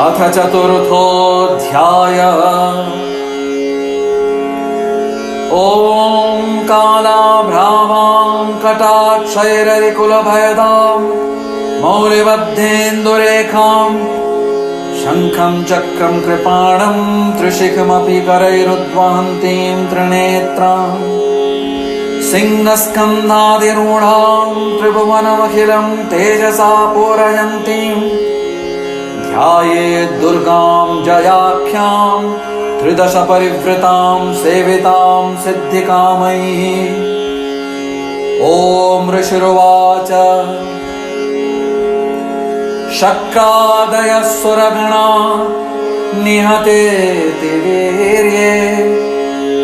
अथ चतुर्थोऽध्यायः। ॐ कालाभ्रामां कटाक्षैररिकुलभयदां मौलिबद्धेन्दुरेखां शङ्खं चक्रं कृपाणं त्रिशिखमपि करैरुद्वहन्तीं त्रिनेत्रां सिंहस्कन्धादिरूढां त्रिभुवनमखिलं तेजसा पूरयन्तीं ध्यायेद्दुर्गां जयाख्यां त्रिदश परिवृतां सेवितां सिद्धिकामैः। ॐ ऋषिरुवाच शक्रादयः सुरगणा निहतेति वीर्ये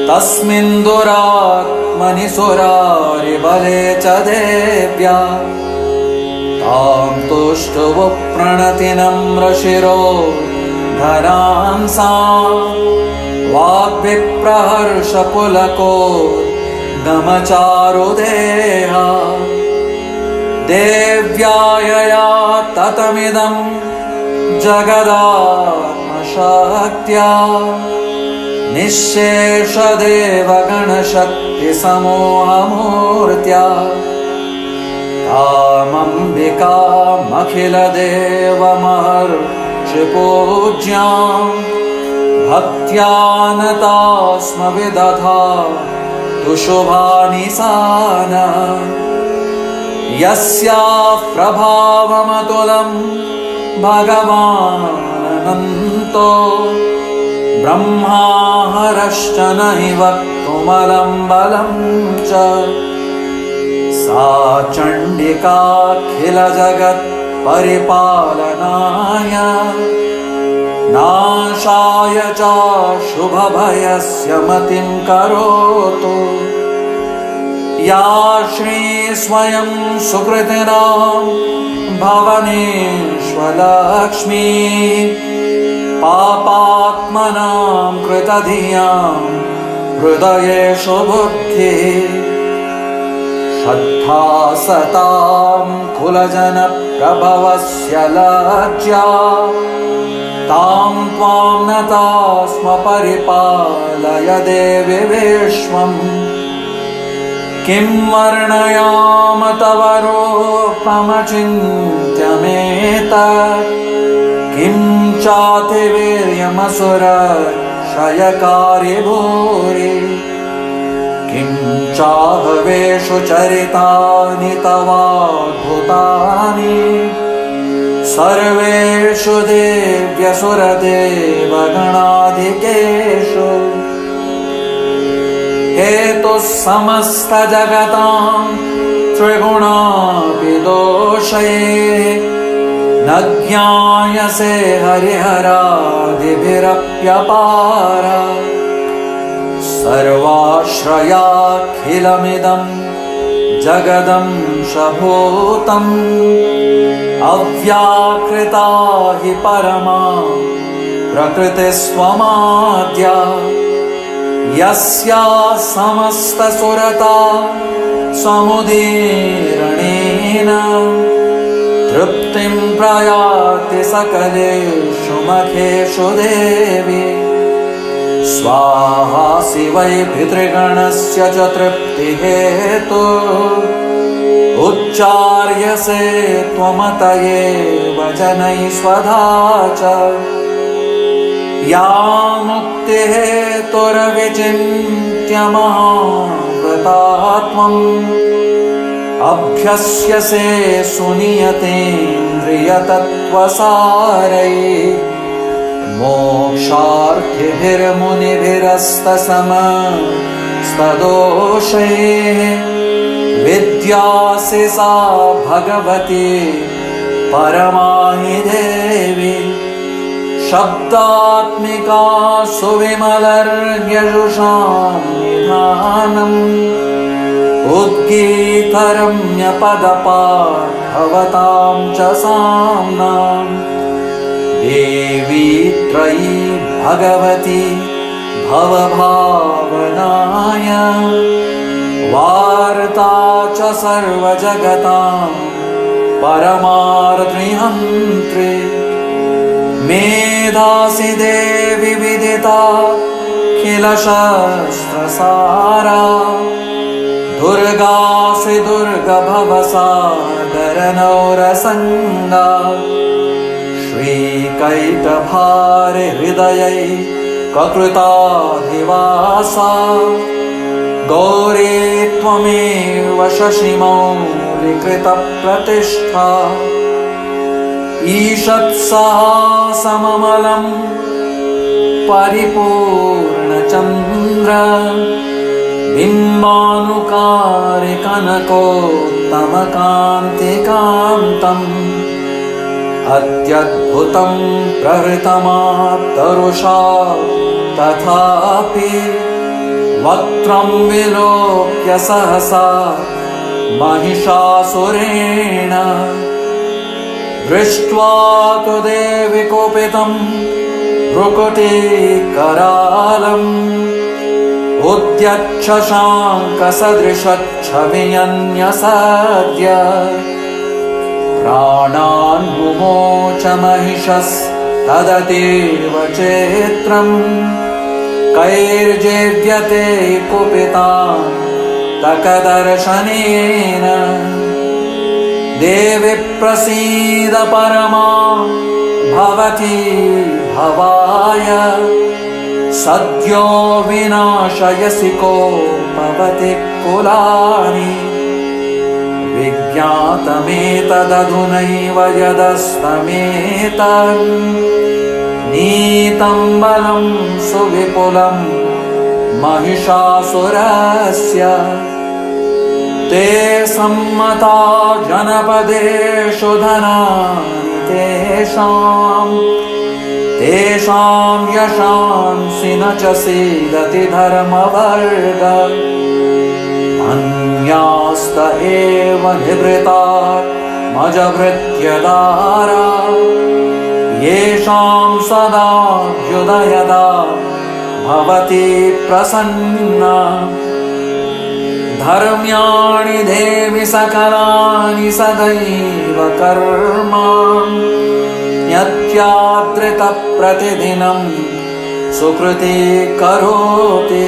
तस्मिन् दुरात्मनि सुरारिबले च देव्या तां तुष्टुवप्रणतिनं ऋषिरो धरांसा वाग्विप्रहर्षपुलको गमचारुदेहा देव्यायया ततमिदं जगदात्मशक्त्या निःशेषदेवगणशक्तिसमूहमूर्त्या तामम्बिकामखिलदेवमहर्षिपूज्यां भक्त्या नता स्म विदधा तु शुभानि साना यस्याः प्रभावमतुलं भगवानन्तो ब्रह्माहरश्च नहि वक्तुमलं बलं च सा चण्डिकाखिलजगत्परिपालनाय नाशाय च शुभभयस्य मतिं करोतु। या श्री स्वयं सुकृतिनां भवनेष्वलक्ष्मी पापात्मनां कृतधियां हृदयेषु बुद्धिः श्रद्धा सतां कुलजनप्रभवस्य लज्जा तां त्वां नता स्म परिपालय देवि विश्वम्। किं वर्णयाम तव रूपमचिन्त्यमेतत् किं चातिवीर्यमसुरक्षयकारि भूरि किं चाहवेषु चरितानि तवाद्भुतानि सर्वेषु देव्यसुरदेवगणाधिकेषु हेतुः समस्तजगतां त्रिगुणापि दोषैः न ज्ञायसे हरिहरादिभिरप्यपार सर्वाश्रयाखिलमिदं जगदंशभूतम् अव्याकृता हि परमा प्रकृतिस्त्वमाद्या यस्या समस्तसुरता समुदीरणेन तृप्तिं प्रयाति सकलेषु मखेषु देवी स्वाहासि वै पितृगणस्य च तृप्तिहेतु उच्चार्यसे त्वमतयेव जनैः स्वधा च या मुक्तिहेतुर्विचिन्त्य महाव्रतात्मम् अभ्यस्यसे सुनियतेन्द्रियतत्त्वसारैः मोक्षार्थिभिर्मुनिभिरस्तसमस्तदोषैः विद्यासि सा भगवती परमा हि देवी शब्दात्मिका सुविमलर्यजुषां निधानम् उद्गीतरम्यपदपाठवतां च साम्नां देवी त्रयी भगवती भवभावनाय वार्ता च सर्वजगतां परमार्थिहन्त्री मेधासि देवि विदिता किल शस्त्रसारा दुर्गासि दुर्गभवसागरनौरसङ्गा श्रीकैटभारि हृदयै ककृताधिवासा गौरी त्वमेव शशिमौलिकृतप्रतिष्ठा ईषत्सहासममलं परिपूर्णचन्द्र बिम्बानुकारिकनकोत्तमकान्तिकान्तम् अत्यद्भुतं प्रहृतमात्तरुषा तथापि वक्त्रं विलोक्य सहसा महिषासुरेण दृष्ट्वा तु देवि कोपितं भ्रुकुटीकरालम् उद्यच्छशाङ्कसदृशच्छविन्यसद्य प्राणान् मुमोच महिषस्तदतीव चेत्रम् कैर्जेव्यते कुपितान् तकदर्शनेन देवि प्रसीद परमा भवती भवाय सद्यो विनाशयसि को भवति कुलानि विज्ञातमेतदधुनैव यदस्तमेतन् नीतं बलं सुविपुलं महिषासुरस्य ते सम्मता जनपदेषु धनानि तेषां यशांसि न च सीदति धर्मवर्ग अन्यास्त एव निवृता मजभृत्यदारा येषां सदा युदयदा भवति प्रसन्ना धर्म्याणि देवि सकलानि सदैव कर्माणि यत्यादृतप्रतिदिनं सुकृती करोति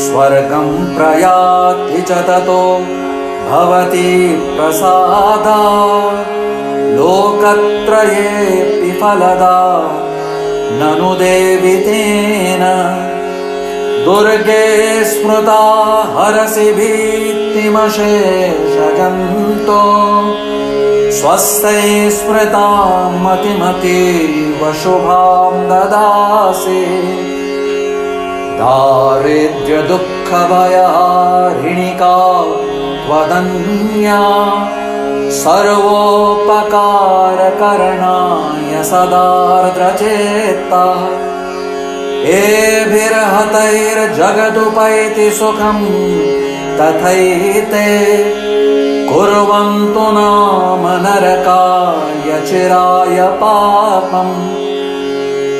स्वर्गं प्रयाति च ततो भवति प्रसादा लोकत्रयेऽपि फलदा ननु देवि तेन दुर्गे स्मृता हरसि भीतिमशेषजन्तो स्वस्यै स्मृतां मतिमतीव शुभां ददासि दारिद्र्यदुःखभयहारिणिका त्वदन्या सर्वोपकारकरणाय सदार्द्रचेता एभिर्हतैर्जगदुपैति सुखं तथैते कुर्वन्तु नाम नरकाय चिराय पापम्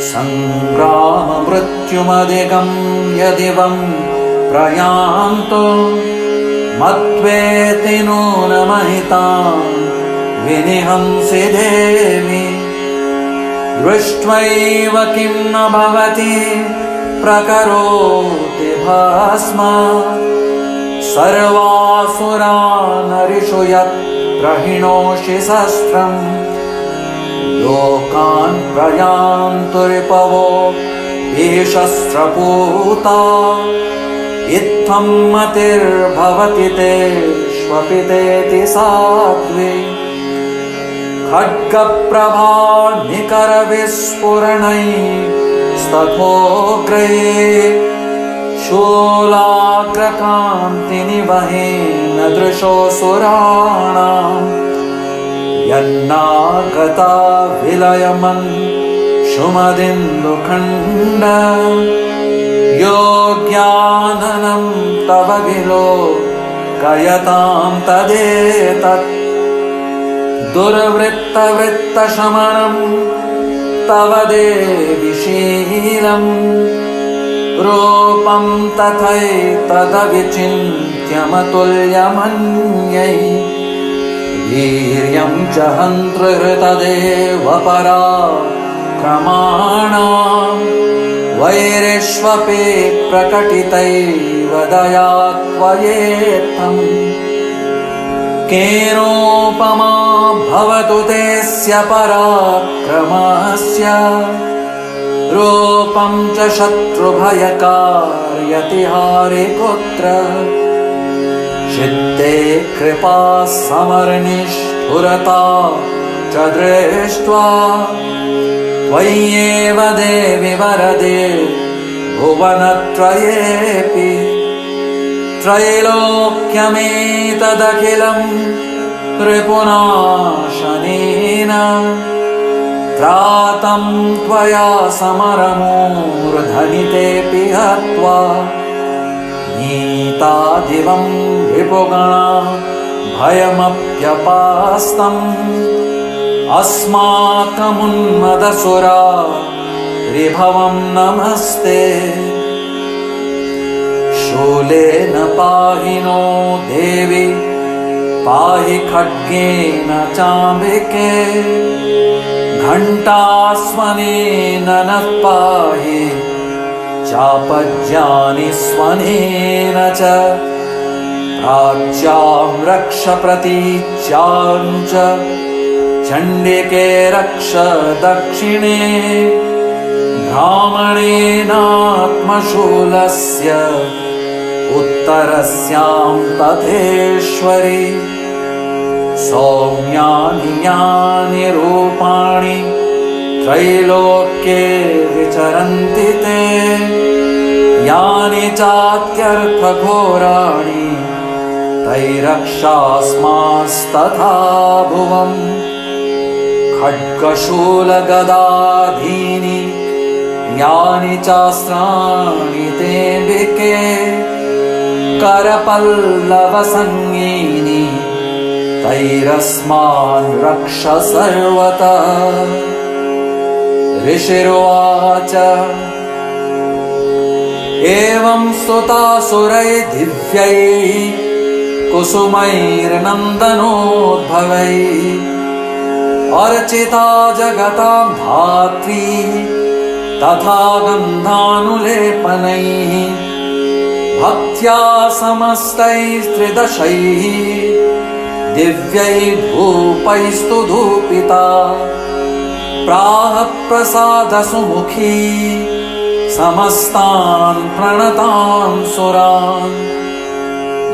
सङ्ग्राममृत्युमधिगम्य दिवं प्रयान्तु मत्वेति नूनमहितां विनिहंसि देवि दृष्ट्वैव किं न भवति प्रकरोति भस्म सर्वासुरानरिषु यत् प्रहिणोषि शस्त्रम् लोकान् प्रयान्तु रिपवो ये शस्त्रपूता इत्थं मतिर्भवति तेष्वपि तेति साध्वी खड्गप्रभा निकरविस्फुरणैस्तथोग्रये शूलाग्रकान्तिनिवहेन दृशोऽसुराणाम् यन्नागता विलयमन् शुमदिन्दुखण्ड योग्याननं तव विलोकयतां तदेतत् दुर्वृत्तवृत्तशमनं तव देवि शीलम् रूपं तथैतदविचिन्त्यमतुल्यमन्यै वीर्यं च हन्तृहृतदेव परा पराक्रमाणाम् वैरिष्वपि प्रकटितैव दया त्वयेत्थम् केनोपमा भवतु तेस्य पराक्रमस्य रूपं च शत्रुभयकार्यतिहारे कुत्र चित्ते कृपा समरनिष्ठुरता च दृष्ट्वा त्वय्येव देवि वरदे भुवनत्रयेऽपि त्रैलोक्यमेतदखिलं रिपुनाशनेन त्रातं त्वया समरमूर्धनितेऽपि हत्वा नीतादिवं रिपुगणा भयमप्यपास्तम् अस्माकमुन्मदसुरा रिभवं नमस्ते शूलेन पाहि नो देवि पाहि खड्गेन चाम्बिके घण्टास्वनेन नः पाहि चापज्यानि स्वनेन च प्राच्यां रक्ष प्रतीच्यां च चण्डिके रक्ष दक्षिणे ब्राह्मणेनात्मशूलस्य उत्तरस्यां तथेश्वरि सौम्यानि यानि रूपाणि त्रैलोक्ये विचरन्ति ते यानि चात्यर्थघोराणि तैरक्षास्मास्तथा भुवम् खड्गशूलगदाधीनि यानि चास्त्राणि तेऽम्बिके करपल्लवसंज्ञेनि तैरस्मान् रक्ष सर्वतः ऋषिरुवाच एवं स्तुतासुरैः दिव्यैः कुसुमैर्नन्दनोद्भवैः अर्चिता जगतां धात्री तथा गन्धानुलेपनैः भक्त्या समस्तैस्त्रिदशैः दिव्यैः धूपैस्तु धूपिता प्राह प्रसादसुमुखी समस्तान् प्रणतान् सुरान्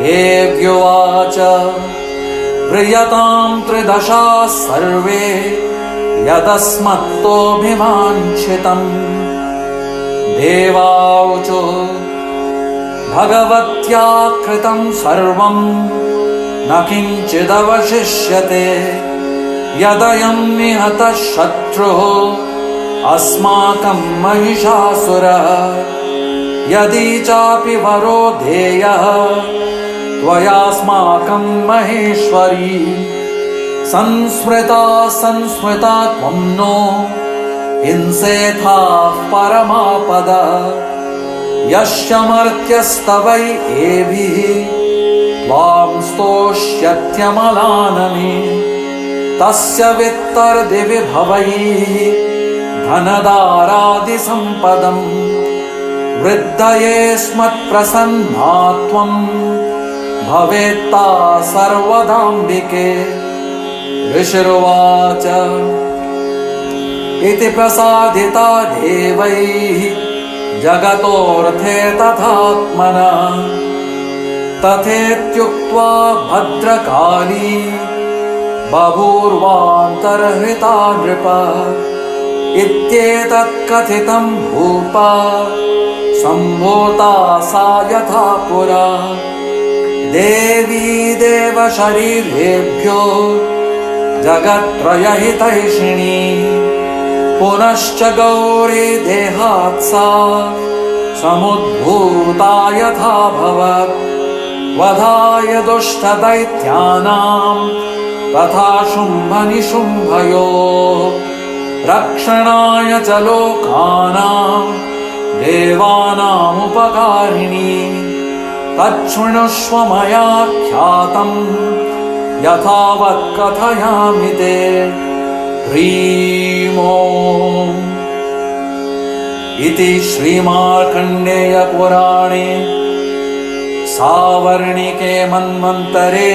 देव्युवाच प्रियतां त्रिदशा सर्वे यदस्मत्तोऽभिवाञ्छितम् देवाऊचु भगवत्या कृतं सर्वं न किञ्चिदवशिष्यते यदयं निहतः शत्रुः अस्माकं महिषासुरः यदि चापि वरो देयः त्वयास्माकं महेश्वरी संस्मृता त्वं नो हिंसेथाः परमापद यस्य मर्त्यस्तवै एभिः त्वां स्तोष्यत्यमलानने तस्य वित्तर्दिवि भवैः धनदारादिसम्पदम् वृद्धये स्मत्प्रसन्ना त्वं भवेत्ता सर्वदाम्बिके ऋषिरुवाच इति प्रसादिता देवैः जगतोऽर्थे तथात्मना तथेत्युक्त्वा भद्रकाली बभूर्वान्तर्हृता नृप इत्येतत्कथितं भूपा सम्भूता सा यथा पुरा देवी देवशरीरेभ्यो जगत्त्रयहितैषिणी पुनश्च गौरी देहात् सा समुद्भूता यथाभवत् वधाय दुष्टदैत्यानां तथा शुम्भनिशुम्भयोः रक्षणाय च लोकानां देवानामुपकारिणी तच्छृणुष्व मया ख्यातं यथावत् कथयामि ते ह्रीं ॐ इति श्रीमार्कण्डेयपुराणे सावर्णिके मन्वन्तरे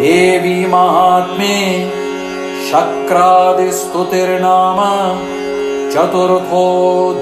देवी महात्म्ये शक्रादिस्तुतिर्नाम चतुर्थोऽध्यायः।